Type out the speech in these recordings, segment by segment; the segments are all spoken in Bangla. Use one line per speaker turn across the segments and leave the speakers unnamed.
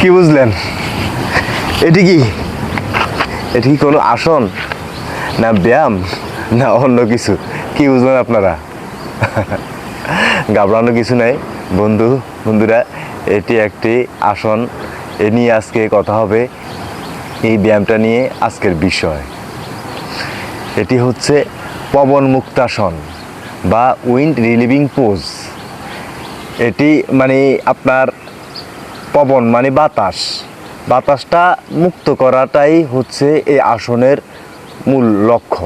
কি বুঝলেন? এটি কি কোনো আসন, না ব্যায়াম, না অন্য কিছু? কি বুঝলেন আপনারা? ঘাবড়ানো কিছু নাই বন্ধুরা, এটি একটি আসন। এ নিয়ে আজকে কথা হবে। এই ব্যায়ামটা নিয়ে আজকের বিষয়। এটি হচ্ছে পবন মুক্তাসন বা উইন্ড রিলিভিং পোজ। এটি মানে আপনার পবন মানে বাতাসটা মুক্ত করাটাই হচ্ছে এই আসনের মূল লক্ষ্য।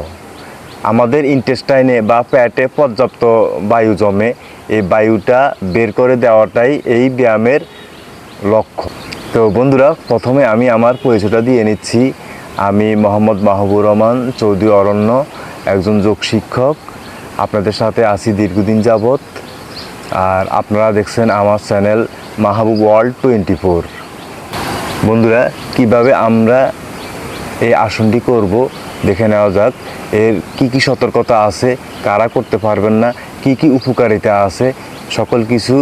আমাদের ইন্টেস্টাইনে বা পেটে পর্যাপ্ত বায়ু জমে, এই বায়ুটা বের করে দেওয়াটাই এই ব্যায়ামের লক্ষ্য। তো বন্ধুরা, প্রথমে আমি আমার পরিচয়টা দিয়ে নিচ্ছি। আমি মোহাম্মদ মাহবুবুর রহমান চৌধুরী অরণ্য, একজন যোগ শিক্ষক। আপনাদের সাথে আছি দীর্ঘদিন যাবৎ। আর আপনারা দেখছেন আমার চ্যানেল মাহবুব ওয়ার্ল্ড 24। বন্ধুরা, কিভাবে আমরা এই আসনটি করব দেখে নেওয়া যাক। এর কি সতর্কতা আছে, কারা করতে পারবেন না, কি উপকারিতা আছে, সকল কিছু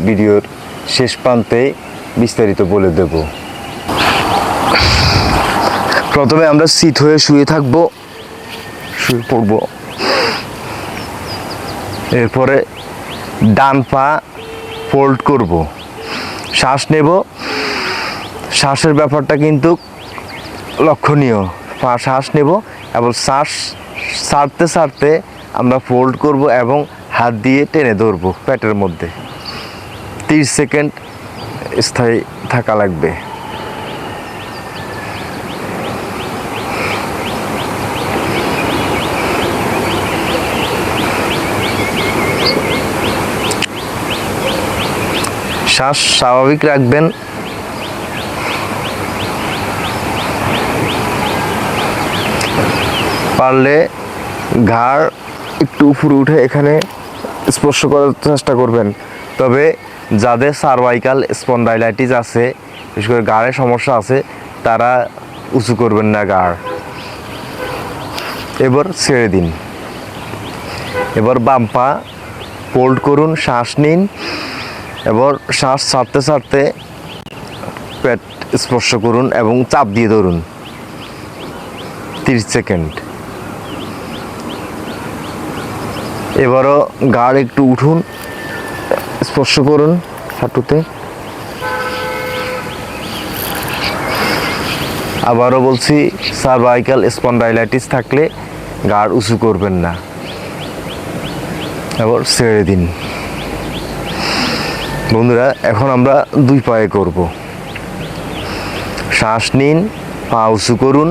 ভিডিওর শেষ প্রান্তে বিস্তারিত বলে দেব। প্রথমে আমরা সিট হয়ে শুয়ে পড়ব। এরপরে ডান পা ফোল্ড করব, শ্বাস নেব। শ্বাসের ব্যাপারটা কিন্তু লক্ষণীয়। শ্বাস নেব এবং শ্বাস ছাড়তে আমরা ফোল্ড করব এবং হাত দিয়ে টেনে ধরবো পেটের মধ্যে। 30 সেকেন্ড স্থায়ী থাকা লাগবে। শ্বাস স্বাভাবিক রাখবেন। পারলে ঘাড় একটু উপরে উঠে এখানে স্পর্শ করার চেষ্টা করবেন। তবে যাদের সার্ভাইকাল স্পন্ডাইলাইটিস আছে, বিশেষ করে ঘাড়ের সমস্যা আছে, তারা উঁচু করবেন না ঘাড়। এবার ছেড়ে দিন। এবার বাম পা ফোল্ড করুন, শ্বাস নিন। এবার শ্বাস ছাড়তে পেট স্পর্শ করুন এবং চাপ দিয়ে ধরুন 30 সেকেন্ড। এবারও ঘাড় একটু উঠুন, স্পর্শ করুন হাঁটুতে। আবারও বলছি, সার্ভাইকাল স্পন্ডাইলাইটিস থাকলে ঘাড় উঁচু করবেন না। এবার ছেড়ে দিন। বন্ধুরা, এখন আমরা দুই পায়ে করব। শ্বাস নিন, পা উঁচু করুন,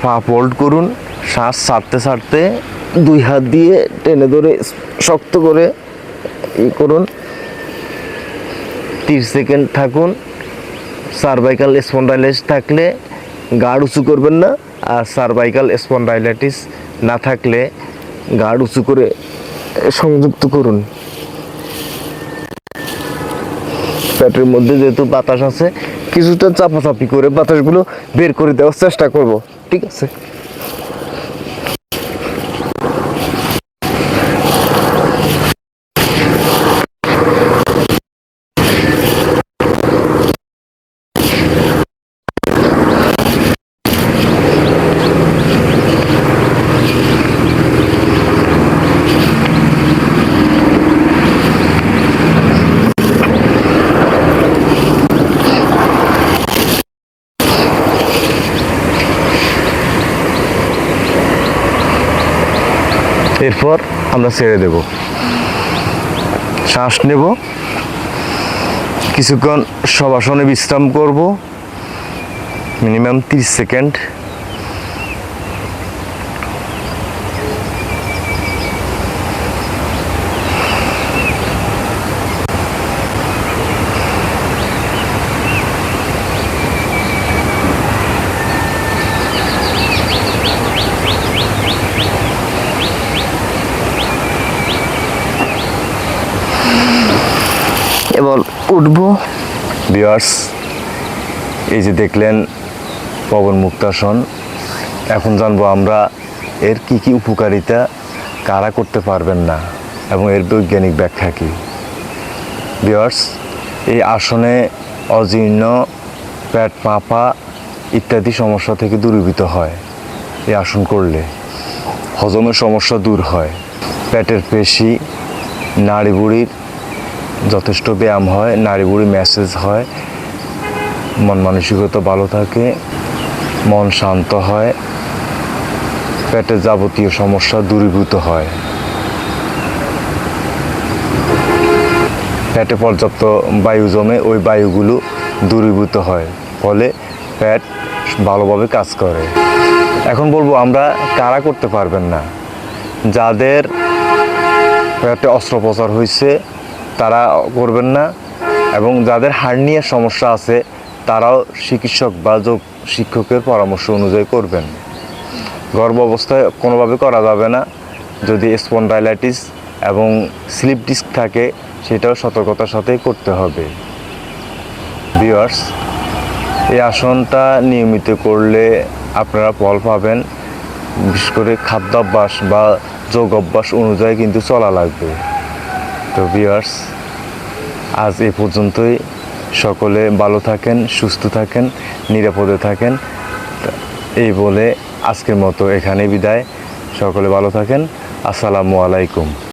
পা ফোল্ড করুন। শ্বাস ছাড়তে দুই হাত দিয়ে টেনে ধরে শক্ত করে করুন। 30 সেকেন্ড থাকুন। সার্ভাইকাল স্পন্ডাইলাইটিস থাকলে ঘাড় উঁচু করবেন না, আর সার্ভাইকাল স্পন্ডাইলাইটিস না থাকলে ঘাড় উঁচু করে সংযুক্ত করুন। পেটের মধ্যে যেহেতু বাতাস আছে, কিছুটা চাপাচাপি করে বাতাসগুলো বের করে দেওয়ার চেষ্টা করব। ঠিক আছে? এরপর আমরা ছেড়ে দেব। শ্বাস নেব, কিছুক্ষণ শবাসনে বিশ্রাম করব, মিনিমাম 30 সেকেন্ড। এবার উঠব। ভিউয়ার্স, এই যে দেখলেন পবন মুক্তাসন। এখন জানবো আমরা এর কি উপকারিতা, কারা করতে পারবেন না এবং এর বৈজ্ঞানিক ব্যাখ্যা কী। ভিউয়ার্স, এই আসনে অজীর্ণ, পেট ফাঁপা ইত্যাদি সমস্যা থেকে দূরীভূত হয়। এই আসন করলে হজমের সমস্যা দূর হয়, পেটের পেশি, নাড়ি বুড়ির যথেষ্ট ব্যায়াম হয়, নাড়ি বুড়ি ম্যাসেজ হয়, মন মানসিকতা ভালো থাকে, মন শান্ত হয়, পেটের যাবতীয় সমস্যা দূরীভূত হয়। পেটে পর্যাপ্ত বায়ু জমে, ওই বায়ুগুলো দূরীভূত হয়, ফলে পেট ভালোভাবে কাজ করে। এখন বলবো আমরা কারা করতে পারবেন না। যাদের পেটে অস্ত্রোপচার হয়েছে তারা করবেন না, এবং যাদের হার্নিয়ার সমস্যা আছে তারাও চিকিৎসক বা যোগ শিক্ষকের পরামর্শ অনুযায়ী করবেন। গর্ভ অবস্থায় কোনোভাবে করা যাবে না। যদি স্পন্ডাইলাইটিস এবং স্লিপ ডিস্ক থাকে সেটাও সতর্কতার সাথেই করতে হবে। ভিউয়ার্স, এই আসনটা নিয়মিত করলে আপনারা ফল পাবেন। বিশেষ করে খাদ্যাভ্যাস বা যোগ অভ্যাস অনুযায়ী কিন্তু চলা লাগবে। তো ভিউয়ার্স, আজ এ পর্যন্তই। সকলে ভালো থাকেন, সুস্থ থাকেন, নিরাপদে থাকেন। এই বলে আজকের মতো এখানেই বিদায়। সকলে ভালো থাকেন। আসসালামু আলাইকুম।